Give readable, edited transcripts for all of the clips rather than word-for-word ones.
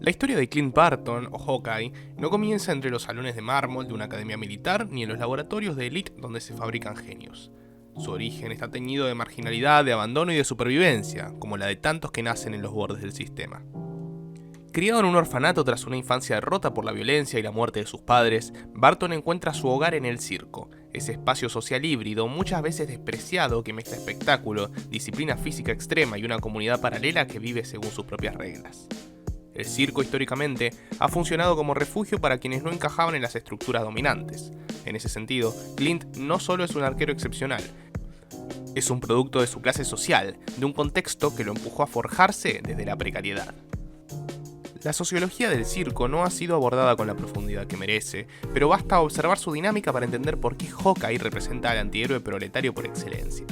La historia de Clint Barton, o Hawkeye, no comienza entre los salones de mármol de una academia militar ni en los laboratorios de élite donde se fabrican genios. Su origen está teñido de marginalidad, de abandono y de supervivencia, como la de tantos que nacen en los bordes del sistema. Criado en un orfanato tras una infancia rota por la violencia y la muerte de sus padres, Barton encuentra su hogar en el circo, ese espacio social híbrido muchas veces despreciado que mezcla espectáculo, disciplina física extrema y una comunidad paralela que vive según sus propias reglas. El circo históricamente ha funcionado como refugio para quienes no encajaban en las estructuras dominantes. En ese sentido, Clint no solo es un arquero excepcional, es un producto de su clase social, de un contexto que lo empujó a forjarse desde la precariedad. La sociología del circo no ha sido abordada con la profundidad que merece, pero basta observar su dinámica para entender por qué Hawkeye representa al antihéroe proletario por excelencia.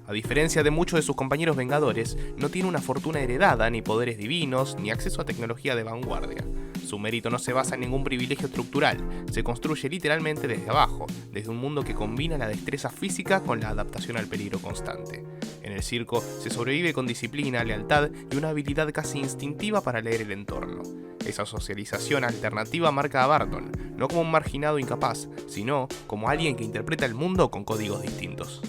A diferencia de muchos de sus compañeros Vengadores, no tiene una fortuna heredada, ni poderes divinos, ni acceso a tecnología de vanguardia. Su mérito no se basa en ningún privilegio estructural, se construye literalmente desde abajo, desde un mundo que combina la destreza física con la adaptación al peligro constante. En el circo se sobrevive con disciplina, lealtad y una habilidad casi instintiva para leer el entorno. Esa socialización alternativa marca a Barton, no como un marginado incapaz, sino como alguien que interpreta el mundo con códigos distintos.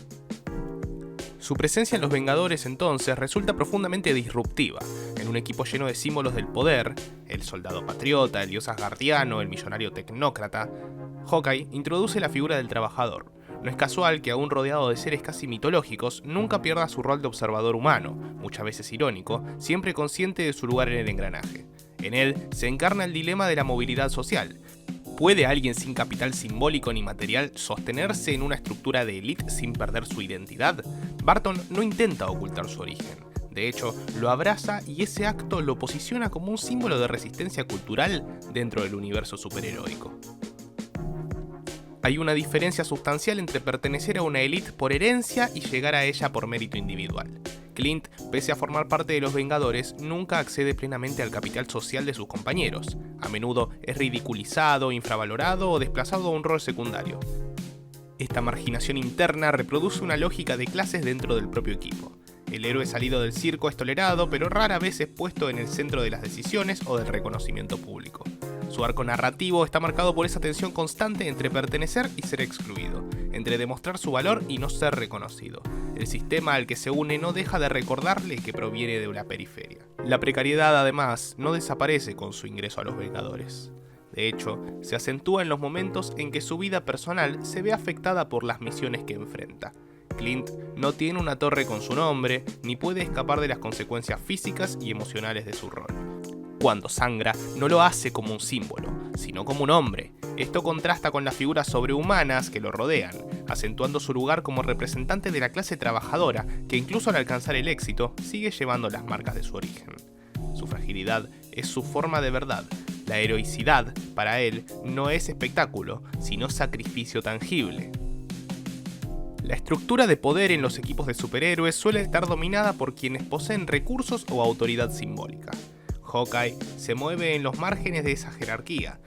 Su presencia en los Vengadores entonces resulta profundamente disruptiva. En un equipo lleno de símbolos del poder, el soldado patriota, el dios asgardiano, el millonario tecnócrata, Hawkeye introduce la figura del trabajador. No es casual que, aún rodeado de seres casi mitológicos, nunca pierda su rol de observador humano, muchas veces irónico, siempre consciente de su lugar en el engranaje. En él se encarna el dilema de la movilidad social. ¿Puede alguien sin capital simbólico ni material sostenerse en una estructura de élite sin perder su identidad? Barton no intenta ocultar su origen. De hecho, lo abraza y ese acto lo posiciona como un símbolo de resistencia cultural dentro del universo superheroico. Hay una diferencia sustancial entre pertenecer a una élite por herencia y llegar a ella por mérito individual. Clint, pese a formar parte de los Vengadores, nunca accede plenamente al capital social de sus compañeros. A menudo es ridiculizado, infravalorado o desplazado a un rol secundario. Esta marginación interna reproduce una lógica de clases dentro del propio equipo. El héroe salido del circo es tolerado, pero rara vez es puesto en el centro de las decisiones o del reconocimiento público. Su arco narrativo está marcado por esa tensión constante entre pertenecer y ser excluido, entre demostrar su valor y no ser reconocido. El sistema al que se une no deja de recordarle que proviene de una periferia. La precariedad, además, no desaparece con su ingreso a los Vengadores. De hecho, se acentúa en los momentos en que su vida personal se ve afectada por las misiones que enfrenta. Clint no tiene una torre con su nombre, ni puede escapar de las consecuencias físicas y emocionales de su rol. Cuando sangra, no lo hace como un símbolo, sino como un hombre. Esto contrasta con las figuras sobrehumanas que lo rodean, acentuando su lugar como representante de la clase trabajadora, que incluso al alcanzar el éxito, sigue llevando las marcas de su origen. Su fragilidad es su forma de verdad. La heroicidad, para él, no es espectáculo, sino sacrificio tangible. La estructura de poder en los equipos de superhéroes suele estar dominada por quienes poseen recursos o autoridad simbólica. Hawkeye se mueve en los márgenes de esa jerarquía,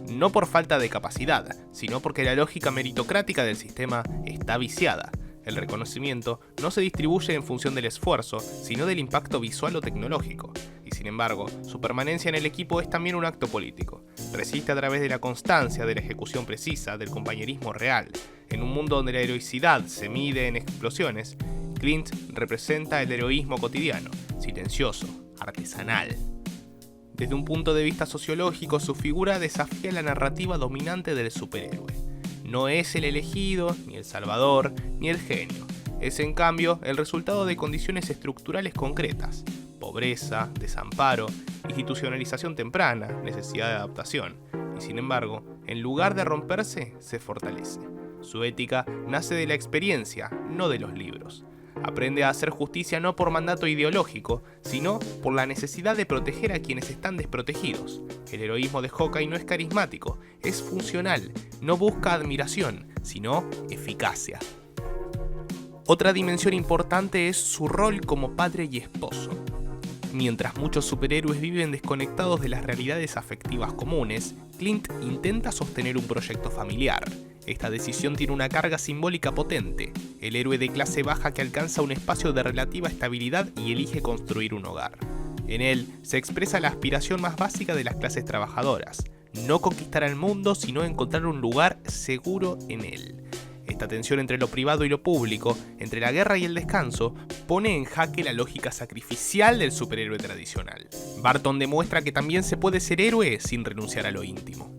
no por falta de capacidad, sino porque la lógica meritocrática del sistema está viciada. El reconocimiento no se distribuye en función del esfuerzo, sino del impacto visual o tecnológico. Y sin embargo, su permanencia en el equipo es también un acto político. Resiste a través de la constancia, de la ejecución precisa, del compañerismo real. En un mundo donde la heroicidad se mide en explosiones, Clint representa el heroísmo cotidiano, silencioso, artesanal. Desde un punto de vista sociológico, su figura desafía la narrativa dominante del superhéroe. No es el elegido, ni el salvador, ni el genio. Es en cambio el resultado de condiciones estructurales concretas: pobreza, desamparo, institucionalización temprana, necesidad de adaptación. Y sin embargo, en lugar de romperse, se fortalece. Su ética nace de la experiencia, no de los libros. Aprende a hacer justicia no por mandato ideológico, sino por la necesidad de proteger a quienes están desprotegidos. El heroísmo de Hawkeye no es carismático, es funcional, no busca admiración, sino eficacia. Otra dimensión importante es su rol como padre y esposo. Mientras muchos superhéroes viven desconectados de las realidades afectivas comunes, Clint intenta sostener un proyecto familiar. Esta decisión tiene una carga simbólica potente. El héroe de clase baja que alcanza un espacio de relativa estabilidad y elige construir un hogar. En él se expresa la aspiración más básica de las clases trabajadoras: no conquistar el mundo, sino encontrar un lugar seguro en él. Esta tensión entre lo privado y lo público, entre la guerra y el descanso, pone en jaque la lógica sacrificial del superhéroe tradicional. Barton demuestra que también se puede ser héroe sin renunciar a lo íntimo.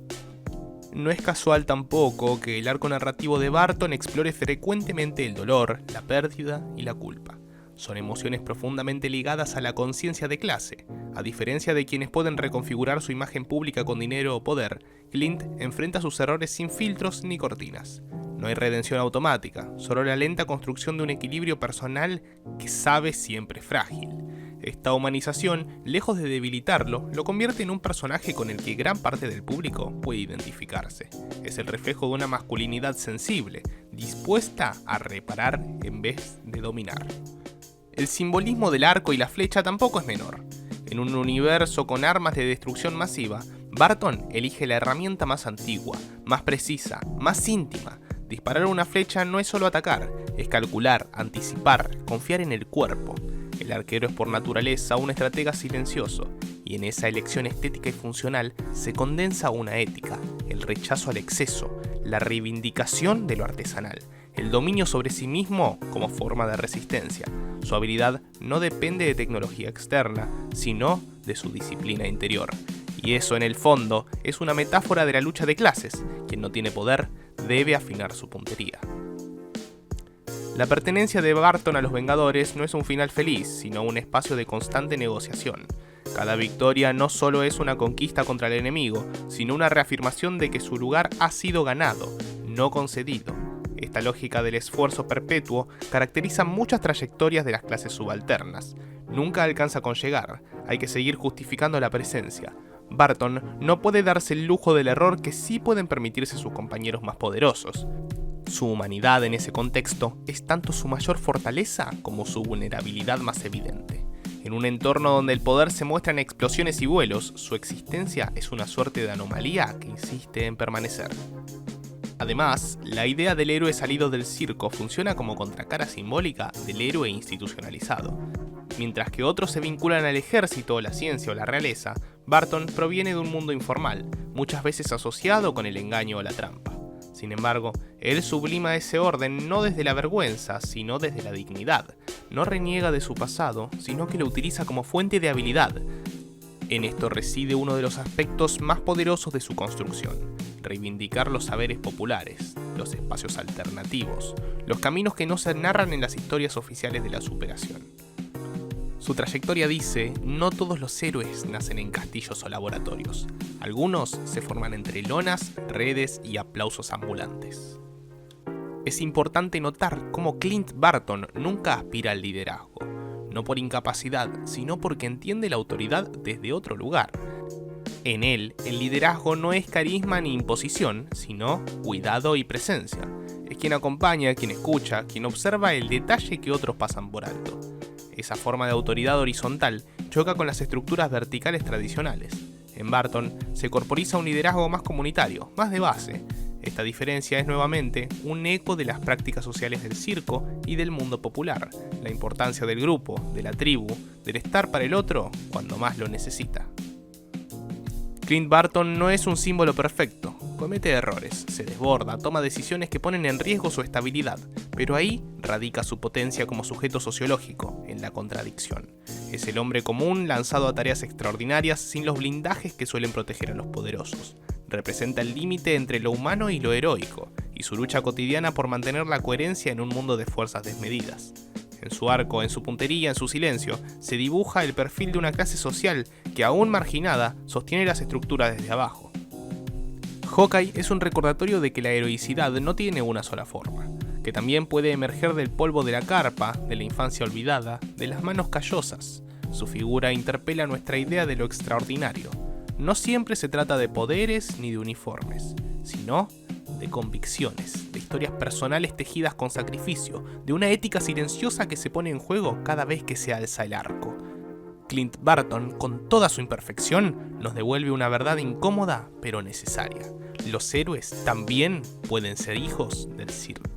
No es casual tampoco que el arco narrativo de Barton explore frecuentemente el dolor, la pérdida y la culpa. Son emociones profundamente ligadas a la conciencia de clase. A diferencia de quienes pueden reconfigurar su imagen pública con dinero o poder, Clint enfrenta sus errores sin filtros ni cortinas. No hay redención automática, solo la lenta construcción de un equilibrio personal que sabe siempre frágil. Esta humanización, lejos de debilitarlo, lo convierte en un personaje con el que gran parte del público puede identificarse. Es el reflejo de una masculinidad sensible, dispuesta a reparar en vez de dominar. El simbolismo del arco y la flecha tampoco es menor. En un universo con armas de destrucción masiva, Barton elige la herramienta más antigua, más precisa, más íntima. Disparar una flecha no es solo atacar, es calcular, anticipar, confiar en el cuerpo. El arquero es por naturaleza un estratega silencioso, y en esa elección estética y funcional se condensa una ética, el rechazo al exceso, la reivindicación de lo artesanal, el dominio sobre sí mismo como forma de resistencia. Su habilidad no depende de tecnología externa, sino de su disciplina interior. Y eso, en el fondo, es una metáfora de la lucha de clases. Quien no tiene poder debe afinar su puntería. La pertenencia de Barton a los Vengadores no es un final feliz, sino un espacio de constante negociación. Cada victoria no solo es una conquista contra el enemigo, sino una reafirmación de que su lugar ha sido ganado, no concedido. Esta lógica del esfuerzo perpetuo caracteriza muchas trayectorias de las clases subalternas. Nunca alcanza con llegar, hay que seguir justificando la presencia. Barton no puede darse el lujo del error que sí pueden permitirse sus compañeros más poderosos. Su humanidad en ese contexto es tanto su mayor fortaleza como su vulnerabilidad más evidente. En un entorno donde el poder se muestra en explosiones y vuelos, su existencia es una suerte de anomalía que insiste en permanecer. Además, la idea del héroe salido del circo funciona como contracara simbólica del héroe institucionalizado. Mientras que otros se vinculan al ejército, la ciencia o la realeza, Barton proviene de un mundo informal, muchas veces asociado con el engaño o la trampa. Sin embargo, él sublima ese orden no desde la vergüenza, sino desde la dignidad. No reniega de su pasado, sino que lo utiliza como fuente de habilidad. En esto reside uno de los aspectos más poderosos de su construcción: reivindicar los saberes populares, los espacios alternativos, los caminos que no se narran en las historias oficiales de la superación. Su trayectoria dice: no todos los héroes nacen en castillos o laboratorios. Algunos se forman entre lonas, redes y aplausos ambulantes. Es importante notar cómo Clint Barton nunca aspira al liderazgo, no por incapacidad, sino porque entiende la autoridad desde otro lugar. En él, el liderazgo no es carisma ni imposición, sino cuidado y presencia. Es quien acompaña, quien escucha, quien observa el detalle que otros pasan por alto. Esa forma de autoridad horizontal choca con las estructuras verticales tradicionales. En Barton se corporiza un liderazgo más comunitario, más de base. Esta diferencia es nuevamente un eco de las prácticas sociales del circo y del mundo popular, la importancia del grupo, de la tribu, del estar para el otro cuando más lo necesita. Clint Barton no es un símbolo perfecto, comete errores, se desborda, toma decisiones que ponen en riesgo su estabilidad, pero ahí radica su potencia como sujeto sociológico, en la contradicción. Es el hombre común lanzado a tareas extraordinarias sin los blindajes que suelen proteger a los poderosos. Representa el límite entre lo humano y lo heroico, y su lucha cotidiana por mantener la coherencia en un mundo de fuerzas desmedidas. En su arco, en su puntería, en su silencio, se dibuja el perfil de una clase social que, aún marginada, sostiene las estructuras desde abajo. Hawkeye es un recordatorio de que la heroicidad no tiene una sola forma, que también puede emerger del polvo de la carpa, de la infancia olvidada, de las manos callosas. Su figura interpela nuestra idea de lo extraordinario. No siempre se trata de poderes ni de uniformes, sino de convicciones, de historias personales tejidas con sacrificio, de una ética silenciosa que se pone en juego cada vez que se alza el arco. Clint Barton, con toda su imperfección, nos devuelve una verdad incómoda pero necesaria. Los héroes también pueden ser hijos del circo.